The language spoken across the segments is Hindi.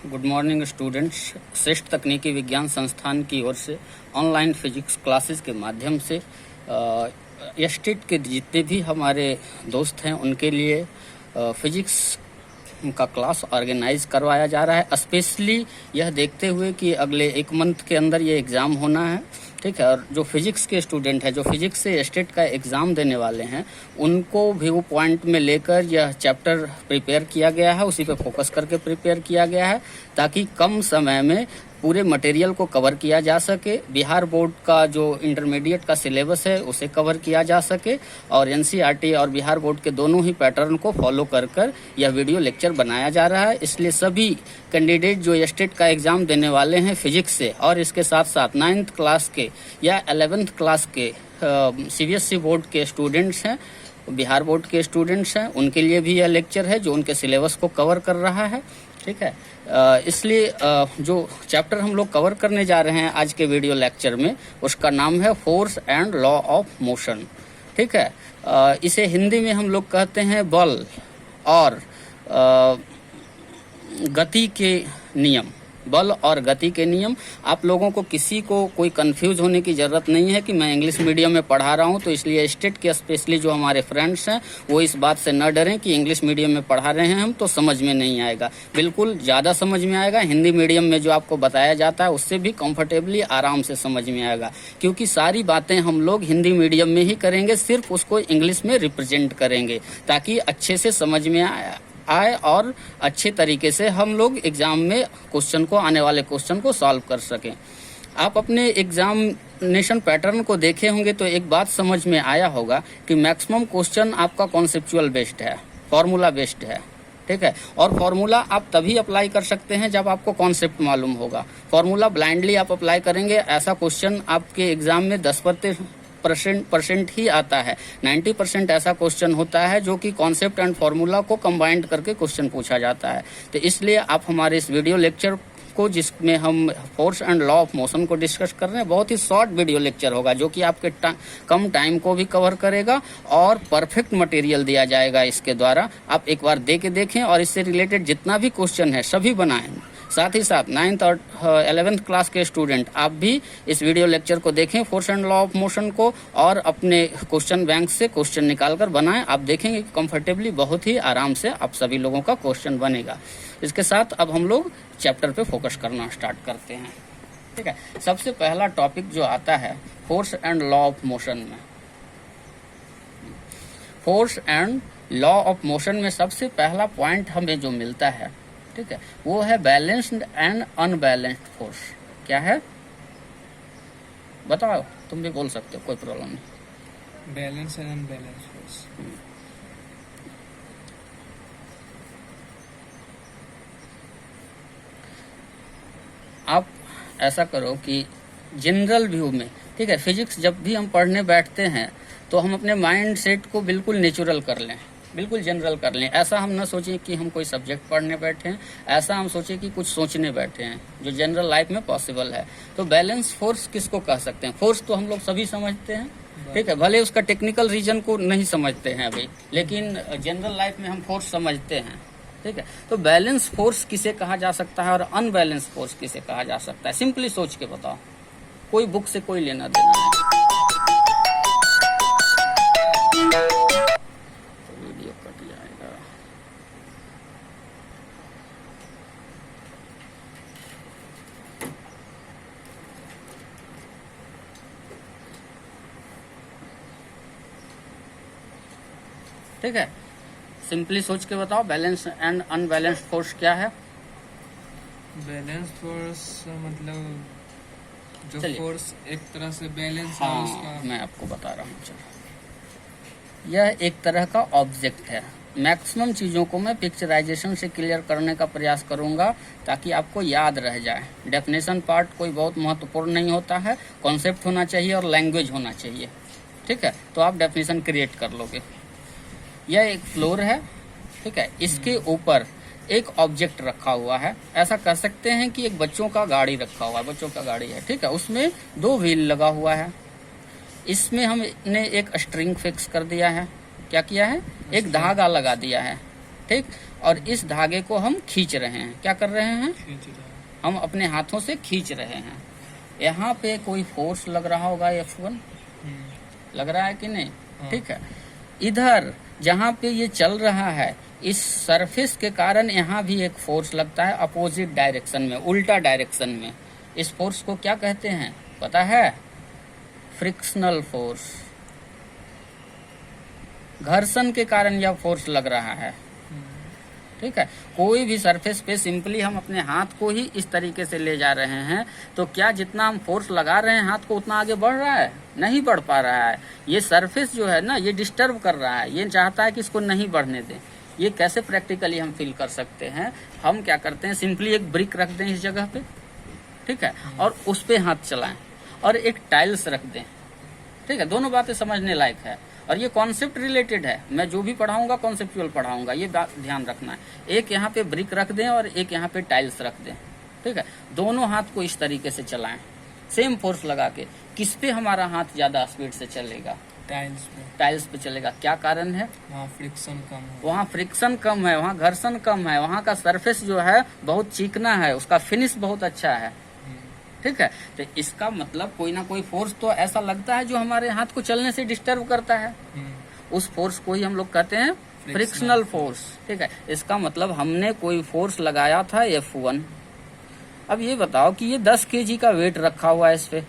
Good morning students. श्रेष्ठ तकनीकी विज्ञान संस्थान की ओर से ऑनलाइन फिजिक्स क्लासेस के माध्यम से स्टेट के जितने भी हमारे दोस्त हैं उनके लिए फिजिक्स का क्लास ऑर्गेनाइज करवाया जा रहा है। स्पेशली यह देखते हुए कि अगले एक मंथ के अंदर ये एग्ज़ाम होना है, ठीक है। और जो फिजिक्स के स्टूडेंट हैं, जो फिजिक्स से स्टेट का एग्ज़ाम देने वाले हैं, उनको व्यू पॉइंट में लेकर यह चैप्टर प्रिपेयर किया गया है, उसी पे फोकस करके प्रिपेयर किया गया है ताकि कम समय में पूरे मटेरियल को कवर किया जा सके। बिहार बोर्ड का जो इंटरमीडिएट का सिलेबस है उसे कवर किया जा सके और एनसीईआरटी और बिहार बोर्ड के दोनों ही पैटर्न को फॉलो कर यह वीडियो लेक्चर बनाया जा रहा है। इसलिए सभी कैंडिडेट जो स्टेट का एग्ज़ाम देने वाले हैं फिजिक्स से और इसके साथ साथ 9th क्लास के या 11th क्लास के सीबीएसई बोर्ड के स्टूडेंट्स हैं, बिहार बोर्ड के स्टूडेंट्स हैं, उनके लिए भी यह लेक्चर है जो उनके सिलेबस को कवर कर रहा है, ठीक है। इसलिए जो चैप्टर हम लोग कवर करने जा रहे हैं आज के वीडियो लेक्चर में, उसका नाम है force and law of motion, ठीक है। इसे हिंदी में हम लोग कहते हैं बल और गति के नियम। बल और गति के नियम। आप लोगों को किसी को कोई कंफ्यूज होने की ज़रूरत नहीं है कि मैं इंग्लिश मीडियम में पढ़ा रहा हूं, तो इसलिए स्टेट के स्पेशली जो हमारे फ्रेंड्स हैं वो इस बात से न डरें कि इंग्लिश मीडियम में पढ़ा रहे हैं हम तो समझ में नहीं आएगा। बिल्कुल ज़्यादा समझ में आएगा। हिंदी मीडियम में जो आपको बताया जाता है उससे भी कंफर्टेबली आराम से समझ में आएगा, क्योंकि सारी बातें हम लोग हिंदी मीडियम में ही करेंगे, सिर्फ उसको इंग्लिश में रिप्रेजेंट करेंगे ताकि अच्छे से समझ में आए और अच्छे तरीके से हम लोग एग्जाम में क्वेश्चन को, आने वाले क्वेश्चन को सॉल्व कर सकें। आप अपने एग्जामिनेशन पैटर्न को देखे होंगे तो एक बात समझ में आया होगा कि मैक्सिमम क्वेश्चन आपका कॉन्सेप्चुअल बेस्ड है, फॉर्मूला बेस्ड है, ठीक है। और फॉर्मूला आप तभी अप्लाई कर सकते हैं जब आपको कॉन्सेप्ट मालूम होगा। फॉर्मूला ब्लाइंडली आप अप्लाई करेंगे, ऐसा क्वेश्चन आपके एग्जाम में 10% ही आता है। 90% ऐसा क्वेश्चन होता है जो कि कॉन्सेप्ट एंड फॉर्मूला को कंबाइंड करके क्वेश्चन पूछा जाता है। तो इसलिए आप हमारे इस वीडियो लेक्चर को, जिसमें हम force and law of motion को डिस्कस कर रहे हैं, बहुत ही शॉर्ट वीडियो लेक्चर होगा जो कि आपके कम टाइम को भी कवर करेगा और परफेक्ट मटेरियल दिया जाएगा इसके द्वारा। आप एक बार दे के देखें और इससे रिलेटेड जितना भी क्वेश्चन है सभी बनाएं। साथ ही साथ 9th और 11th क्लास के स्टूडेंट आप भी इस वीडियो लेक्चर को देखें, force and law of motion को, और अपने क्वेश्चन बैंक से क्वेश्चन निकालकर बनाएं। आप देखेंगे कि कंफर्टेबली बहुत ही आराम से आप सभी लोगों का क्वेश्चन बनेगा। इसके साथ अब हम लोग चैप्टर पे फोकस करना स्टार्ट करते हैं, ठीक है। सबसे पहला टॉपिक जो आता है force and law of motion में, force and law of motion में सबसे पहला पॉइंट हमें जो मिलता है, ठीक है, वो है बैलेंस्ड एंड अनबैलेंस्ड फोर्स। क्या है बताओ, तुम भी बोल सकते हो, कोई प्रॉब्लम नहीं। Balance and unbalanced force. आप ऐसा करो कि जनरल व्यू में, ठीक है, फिजिक्स जब भी हम पढ़ने बैठते हैं तो हम अपने माइंड सेट को बिल्कुल नेचुरल कर लें, बिल्कुल जनरल कर लें। ऐसा हम ना सोचें कि हम कोई सब्जेक्ट पढ़ने बैठे हैं, ऐसा हम सोचें कि कुछ सोचने बैठे हैं जो जनरल लाइफ में पॉसिबल है। तो बैलेंस फोर्स किसको कह सकते हैं? फोर्स तो हम लोग सभी समझते हैं, ठीक है, भले उसका टेक्निकल रीजन को नहीं समझते हैं अभी, लेकिन जनरल लाइफ में हम फोर्स समझते हैं, ठीक है। तो बैलेंस फोर्स किसे कहा जा सकता है और अनबैलेंस फोर्स किसे कहा जा सकता है? सिंपली सोच के बताओ, कोई बुक से कोई लेना देना नहीं। ठीक है, सिंपली सोच के बताओ बैलेंस एंड अनबैलेंस्ड फोर्स क्या है? बैलेंस फोर्स मतलब जो फोर्स एक तरह से बैलेंस है उसका। मैं आपको बता रहा हूँ, चलो। यह एक तरह का ऑब्जेक्ट है। मैक्सिमम चीज़ों को मैं पिक्चराइजेशन से क्लियर करने का प्रयास करूंगा ताकि आपको याद रह जाए। डेफिनेशन पार्ट कोई बहुत महत्वपूर्ण नहीं होता है, कॉन्सेप्ट होना चाहिए और लैंग्वेज होना चाहिए, ठीक है। तो आप डेफिनेशन क्रिएट कर लोगे। यह एक फ्लोर है, ठीक है, इसके ऊपर एक ऑब्जेक्ट रखा हुआ है। ऐसा कर सकते हैं कि एक बच्चों का गाड़ी रखा हुआ है, बच्चों का गाड़ी है, ठीक है, उसमें 2 व्हील लगा हुआ है। इसमें हमने एक स्ट्रिंग फिक्स कर दिया है। क्या किया है? एक धागा लगा दिया है, ठीक। और इस धागे को हम खींच रहे हैं, क्या कर रहे हैं, खींच रहा है। हम अपने हाथों से खींच रहे हैं। यहाँ पे कोई फोर्स लग रहा होगा F1, लग रहा है कि नहीं, हाँ। ठीक है। इधर जहाँ पे ये चल रहा है, इस सरफेस के कारण यहाँ भी एक फोर्स लगता है अपोजिट डायरेक्शन में, उल्टा डायरेक्शन में। इस फोर्स को क्या कहते हैं पता है, फ्रिक्शनल फोर्स। घर्षण के कारण यह फोर्स लग रहा है, ठीक है। कोई भी सरफेस पे सिंपली हम अपने हाथ को ही इस तरीके से ले जा रहे हैं, तो क्या जितना हम फोर्स लगा रहे हैं हाथ को उतना आगे बढ़ रहा है, नहीं बढ़ पा रहा है। ये सरफेस जो है ना, ये डिस्टर्ब कर रहा है, ये चाहता है कि इसको नहीं बढ़ने दें। ये कैसे प्रैक्टिकली हम फील कर सकते हैं, हम क्या करते हैं, सिंपली एक ब्रिक रख दें इस जगह पे, ठीक है, और उस पे हाथ चलाएं, और एक टाइल्स रख दें, ठीक है। दोनों बातें समझने लायक है, और ये कॉन्सेप्ट रिलेटेड है। मैं जो भी पढ़ाऊंगा कॉन्सेप्चुअल पढ़ाऊंगा, ये बात ध्यान रखना है। एक यहाँ पे ब्रिक रख दें और एक यहाँ पे टाइल्स रख दें, ठीक है। दोनों हाथ को इस तरीके से चलाएं, सेम फोर्स लगा के। किस पे हमारा हाथ ज्यादा स्पीड से चलेगा, टाइल्स पे। टाइल्स पे चलेगा। क्या कारण है, वहाँ फ्रिक्शन कम है। वहाँ फ्रिक्शन कम है, वहाँ घर्षण कम है, वहाँ का सरफेस जो है बहुत चिकना है, उसका फिनिश बहुत अच्छा है, ठीक है। तो इसका मतलब कोई ना कोई फोर्स तो ऐसा लगता है जो हमारे हाथ को चलने से डिस्टर्ब करता है। उस फोर्स को ही हम लोग कहते हैं फ्रिक्शनल फोर्स, ठीक है। इसका मतलब हमने कोई फोर्स लगाया था F1। अब ये बताओ कि ये 10 kg का वेट रखा हुआ है, इस पे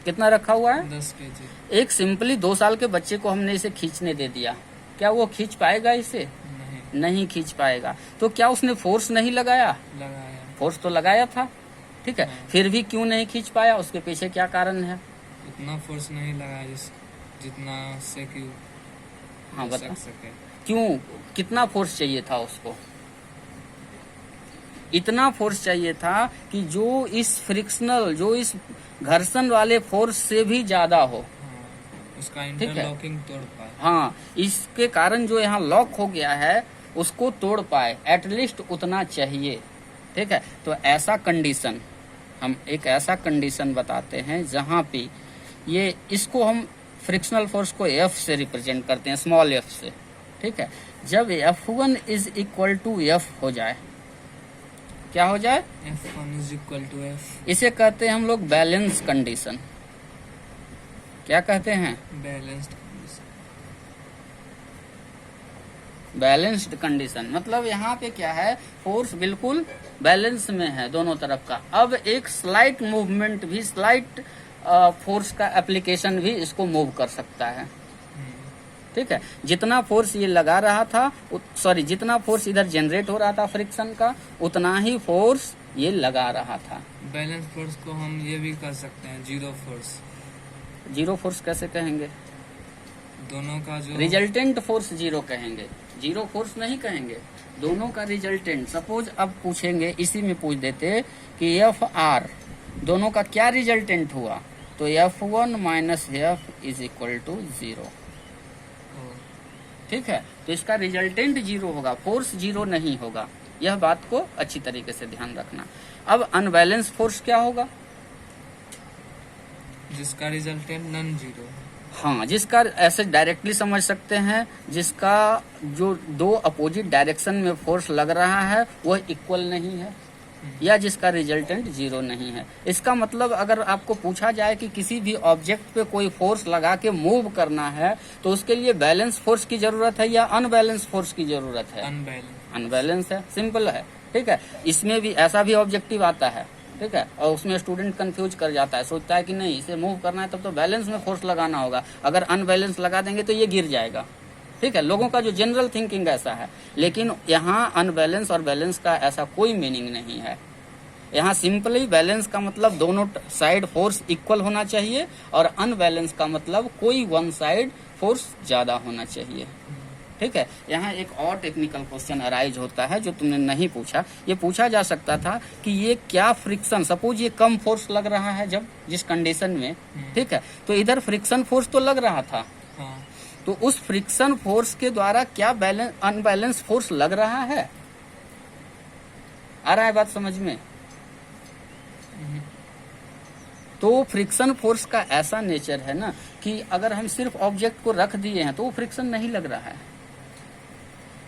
कितना रखा हुआ है, 10 kg। एक सिंपली 2 साल के बच्चे को हमने इसे खींचने दे दिया, क्या वो खींच पाएगा इसे, नहीं खींच पाएगा। तो क्या उसने फोर्स नहीं लगाया, फोर्स तो लगाया था, ठीक है। फिर भी क्यों नहीं खींच पाया, उसके पीछे क्या कारण है, उतना फोर्स नहीं लगाया जितना से कि हाँ बता सके। क्यों, कितना फोर्स चाहिए था उसको, इतना फोर्स चाहिए था कि जो इस फ्रिक्शनल, जो इस घर्षण वाले फोर्स से भी ज्यादा हो, उसका इंटरलॉकिंग तोड़ पाए। हाँ, इसके कारण जो यहाँ लॉक हो गया है उसको तोड़ पाए, एटलीस्ट उतना चाहिए, ठीक है। तो ऐसा कंडीशन, हम एक ऐसा कंडीशन बताते हैं जहाँ पे ये, इसको हम फ्रिक्शनल फोर्स को F से रिप्रेजेंट करते हैं, स्मॉल f से, ठीक है। जब F1 is equal to F हो जाए, क्या हो जाए, F1 is equal to F, इसे कहते हैं हम लोग बैलेंस कंडीशन। क्या कहते हैं, बैलेंस्ड बैलेंस्ड कंडीशन। मतलब यहाँ पे क्या है, फोर्स बिल्कुल बैलेंस में है दोनों तरफ का। अब एक स्लाइट मूवमेंट भी, स्लाइट फोर्स का एप्लीकेशन भी इसको मूव कर सकता है, ठीक है। जितना फोर्स ये लगा रहा था, सॉरी जितना फोर्स इधर जनरेट हो रहा था फ्रिक्शन का, उतना ही फोर्स ये लगा रहा था। बैलेंस फोर्स को हम ये भी कर सकते हैं जीरो फोर्स। जीरो फोर्स कैसे कहेंगे, दोनों का जो रिजल्टेंट फोर्स जीरो कहेंगे, जीरो फोर्स नहीं कहेंगे, दोनों का रिजल्टेंट। सपोज अब पूछेंगे, इसी में पूछ देते कि F(R) दोनों का क्या रिजल्टेंट हुआ, तो F1 minus F is equal to 0, ठीक है। तो इसका रिजल्टेंट जीरो होगा, फोर्स जीरो नहीं होगा। यह बात को अच्छी तरीके से ध्यान रखना। अब अनबैलेंस फोर्स क्या होगा, जिसका रिजल्टेंट नॉन जीरो, हाँ, जिसका ऐसे डायरेक्टली समझ सकते हैं, जिसका जो दो अपोजिट डायरेक्शन में फोर्स लग रहा है वह इक्वल नहीं है, या जिसका रिजल्टेंट जीरो नहीं है। इसका मतलब अगर आपको पूछा जाए कि किसी भी ऑब्जेक्ट पे कोई फोर्स लगा के मूव करना है, तो उसके लिए बैलेंस फोर्स की जरूरत है या अनबैलेंस फोर्स की जरूरत है, अनबैलेंस है, सिंपल है, ठीक है। इसमें भी ऐसा भी ऑब्जेक्टिव आता है, ठीक है, और उसमें स्टूडेंट कंफ्यूज कर जाता है, सोचता है कि नहीं इसे मूव करना है तब तो बैलेंस में फोर्स लगाना होगा, अगर अनबैलेंस लगा देंगे तो ये गिर जाएगा, ठीक है। लोगों का जो जनरल थिंकिंग ऐसा है, लेकिन यहाँ अनबैलेंस और बैलेंस का ऐसा कोई मीनिंग नहीं है। यहाँ सिंपली बैलेंस का मतलब दोनों साइड फोर्स इक्वल होना चाहिए, और अनबैलेंस का मतलब कोई वन साइड फोर्स ज्यादा होना चाहिए, ठीक है। यहाँ एक और टेक्निकल क्वेश्चन अराइज होता है जो तुमने नहीं पूछा। ये पूछा जा सकता था कि ये क्या फ्रिक्शन, सपोज ये कम फोर्स लग रहा है जब जिस कंडीशन में, ठीक है, तो इधर फ्रिक्शन फोर्स तो लग रहा था, तो उस फ्रिक्शन फोर्स के द्वारा क्या बैलेंस अनबैलेंस फोर्स लग रहा है, आ रहा है बात समझ में। तो फ्रिक्शन फोर्स का ऐसा नेचर है ना कि अगर हम सिर्फ ऑब्जेक्ट को रख दिए हैं तो वो फ्रिक्शन नहीं लग रहा है,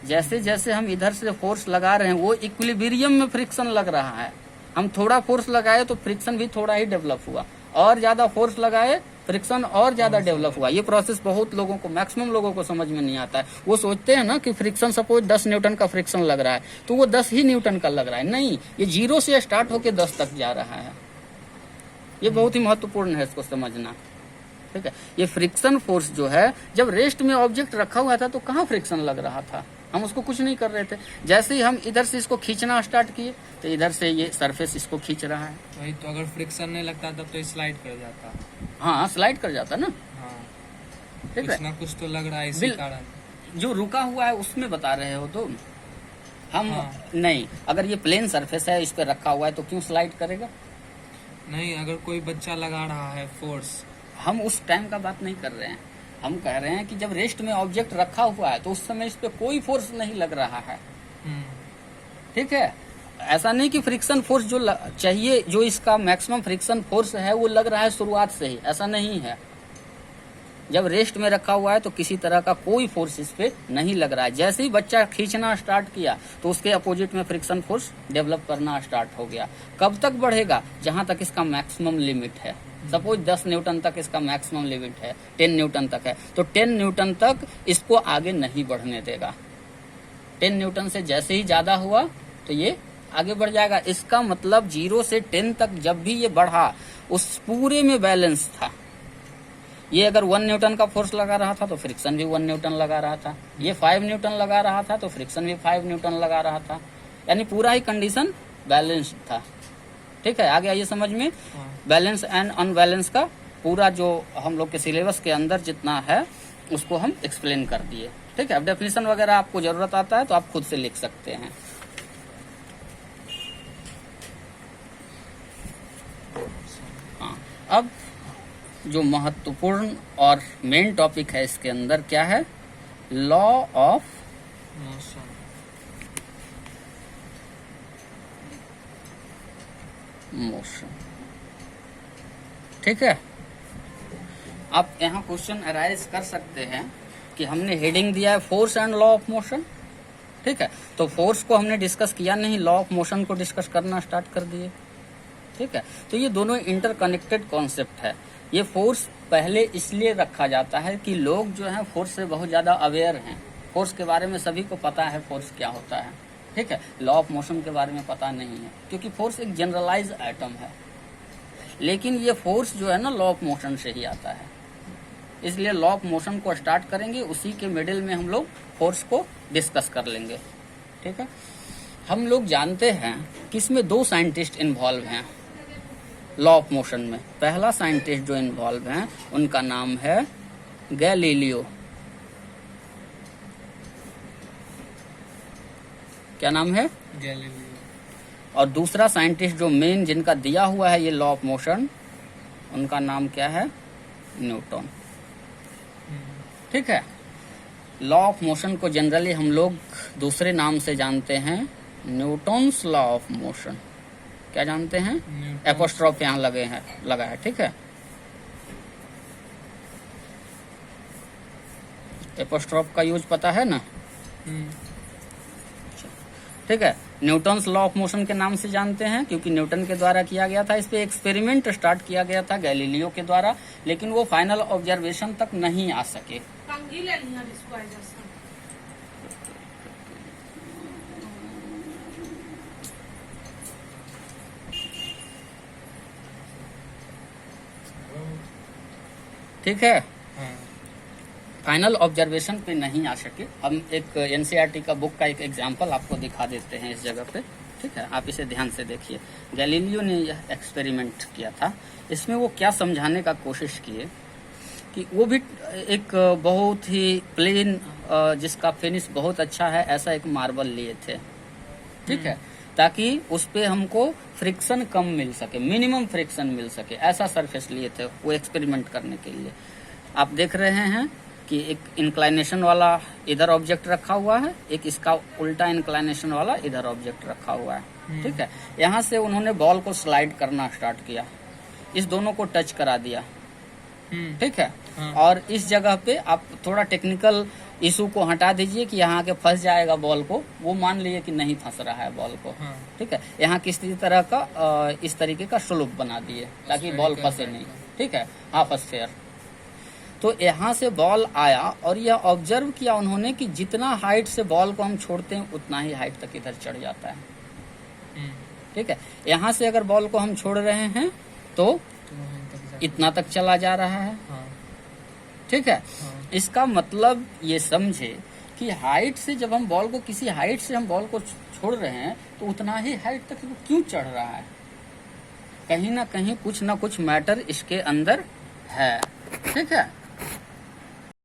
जैसे जैसे हम इधर से फोर्स लगा रहे हैं वो इक्विलिब्रियम में फ्रिक्शन लग रहा है। हम थोड़ा फोर्स लगाए तो फ्रिक्शन भी थोड़ा ही डेवलप हुआ, और ज्यादा फोर्स लगाए फ्रिक्शन और ज्यादा डेवलप हुआ। ये प्रोसेस बहुत लोगों को, मैक्सिमम लोगों को समझ में नहीं आता है। वो सोचते हैं ना कि फ्रिक्शन सपोज 10 न्यूटन का फ्रिक्शन लग रहा है तो वो 10 ही न्यूटन का लग रहा है। नहीं, ये 0 से स्टार्ट होकर 10 तक जा रहा है। ये बहुत ही महत्वपूर्ण है इसको समझना, ठीक है। ये फ्रिक्शन फोर्स जो है, जब रेस्ट में ऑब्जेक्ट रखा हुआ था तो कहाँ फ्रिक्शन लग रहा था, हम उसको कुछ नहीं कर रहे थे। जैसे ही हम इधर से इसको खींचना स्टार्ट किए तो इधर से ये सरफेस इसको खींच रहा है। वही तो, अगर फ्रिक्शन नहीं लगता तब तो स्लाइड कर जाता। हाँ, स्लाइड कर जाता ना, हाँ, ठीक कुछ है। ना कुछ तो लग रहा है इसी कारण। जो रुका हुआ है उसमें बता रहे हो तो हम हाँ। नहीं, अगर ये प्लेन सरफेस है, इस पे रखा हुआ है तो क्यों स्लाइड करेगा? नहीं, अगर कोई बच्चा लगा रहा है फोर्स, हम उस टाइम का बात नहीं कर रहे हैं। हम कह रहे हैं कि जब रेस्ट में ऑब्जेक्ट रखा हुआ है तो उस समय इस पे कोई फोर्स नहीं लग रहा है, ठीक है। ऐसा नहीं कि फ्रिक्शन फोर्स जो चाहिए, जो इसका मैक्सिमम फ्रिक्शन फोर्स है वो लग रहा है शुरुआत से ही, ऐसा नहीं है। जब रेस्ट में रखा हुआ है तो किसी तरह का कोई फोर्स इस पे नहीं लग रहा है। जैसे ही बच्चा खींचना स्टार्ट किया तो उसके अपोजिट में फ्रिक्शन फोर्स डेवलप करना स्टार्ट हो गया। कब तक बढ़ेगा? जहां तक इसका मैक्सिमम लिमिट है। सपोज 10 न्यूटन तक इसका मैक्सिमम लिमिट है, 10 न्यूटन तक है, तो 10 न्यूटन तक इसको आगे नहीं बढ़ने देगा। 10 न्यूटन से जैसे ही ज्यादा हुआ तो ये आगे बढ़ जाएगा। इसका मतलब 0 से 10 तक जब भी ये बढ़ा उस पूरे में बैलेंस था। ये अगर 1 न्यूटन का फोर्स लगा रहा था तो फ्रिक्शन भी 1 न्यूटन लगा रहा था। ये 5 न्यूटन लगा रहा था तो फ्रिक्शन भी 5 न्यूटन लगा रहा था। यानी पूरा ही कंडीशन बैलेंस्ड था, ठीक है। आगे आइए समझ में। बैलेंस एंड अनबैलेंस का पूरा जो हम लोग के सिलेबस के अंदर जितना है उसको हम एक्सप्लेन कर दिए, ठीक है। अब डेफिनेशन वगैरह आपको जरूरत आता है तो आप खुद से लिख सकते हैं। हाँ, अब जो महत्वपूर्ण और मेन टॉपिक है इसके अंदर क्या है? Law of motion. मोशन, ठीक है। आप यहाँ क्वेश्चन अराइज कर सकते हैं कि हमने हेडिंग दिया है force and law of motion, ठीक है। तो फोर्स को हमने डिस्कस किया नहीं, लॉ ऑफ मोशन को डिस्कस करना स्टार्ट कर दिए, ठीक है। तो ये दोनों इंटरकनेक्टेड कॉन्सेप्ट है। ये फोर्स पहले इसलिए रखा जाता है कि लोग जो है फोर्स से बहुत ज्यादा अवेयर हैं। फोर्स के बारे में सभी को पता है फोर्स क्या होता है, ठीक है। लॉ ऑफ मोशन के बारे में पता नहीं है क्योंकि फोर्स एक जनरलाइज आइटम है। लेकिन ये फोर्स जो है ना लॉ ऑफ मोशन से ही आता है, इसलिए लॉ ऑफ मोशन को स्टार्ट करेंगे, उसी के मिडिल में हम लोग फोर्स को डिस्कस कर लेंगे, ठीक है। हम लोग जानते हैं कि इसमें 2 साइंटिस्ट इन्वॉल्व हैं लॉ ऑफ मोशन में। पहला साइंटिस्ट जो इन्वॉल्व हैं उनका नाम है गैलीलियो। क्या नाम है? गैलीलियो। और दूसरा साइंटिस्ट जो मेन जिनका दिया हुआ है ये लॉ ऑफ मोशन, उनका नाम क्या है? न्यूटन, ठीक है। लॉ ऑफ मोशन को जनरली हम लोग दूसरे नाम से जानते हैं, न्यूटन्स लॉ ऑफ मोशन। क्या जानते हैं? एपोस्ट्रोफ यहाँ लगा है, ठीक है। एपोस्ट्रोफ का यूज पता है ना, ठीक है। न्यूटन्स लॉ ऑफ मोशन के नाम से जानते हैं क्योंकि न्यूटन के द्वारा किया गया था। इस पे एक्सपेरिमेंट स्टार्ट किया गया था गैलीलियो के द्वारा, लेकिन वो फाइनल ऑब्जर्वेशन तक नहीं आ सके। ठीक है, फाइनल ऑब्जर्वेशन पे नहीं आ सके। हम एक एनसीईआरटी का बुक का एक एग्जाम्पल आपको दिखा देते हैं इस जगह पे, ठीक है। आप इसे ध्यान से देखिए। गैलीलियो ने यह एक्सपेरिमेंट किया था। इसमें वो क्या समझाने का कोशिश किए कि वो भी एक बहुत ही प्लेन जिसका फिनिश बहुत अच्छा है ऐसा एक मार्बल लिए थे, ठीक है, ताकि उस पे हमको फ्रिक्शन कम मिल सके, मिनिमम फ्रिक्शन मिल सके, ऐसा सरफेस लिए थे वो एक्सपेरिमेंट करने के लिए। आप देख रहे हैं कि एक इंक्लाइनेशन वाला इधर ऑब्जेक्ट रखा हुआ है, एक इसका उल्टा इंक्लाइनेशन वाला इधर ऑब्जेक्ट रखा हुआ है, ठीक है। यहाँ से उन्होंने बॉल को स्लाइड करना स्टार्ट किया, इस दोनों को टच करा दिया, ठीक है। और इस जगह पे आप थोड़ा टेक्निकल इशू को हटा दीजिए कि यहाँ के फंस जाएगा बॉल को, वो मान लीजिए कि नहीं फंस रहा है बॉल को। हाँ। ठीक है, यहाँ किसी तरह का इस तरीके का स्लोप बना दिए ताकि बॉल फंसे नहीं। ठीक है, हाफ स्फेयर। तो यहाँ से बॉल आया और यह ऑब्जर्व किया उन्होंने कि जितना हाइट से बॉल को हम छोड़ते हैं उतना ही हाइट तक इधर चढ़ जाता है। ठीक है, यहाँ से अगर बॉल को हम छोड़ रहे हैं तो इतना तक चला जा रहा है। हाँ। ठीक है, हाँ। इसका मतलब ये समझे कि हाइट से जब हम बॉल को, किसी हाइट से हम बॉल को छोड़ रहे हैं तो उतना ही हाइट तक वो क्यों चढ़ रहा है? कहीं ना कहीं कुछ ना कुछ मैटर इसके अंदर है। ठीक है।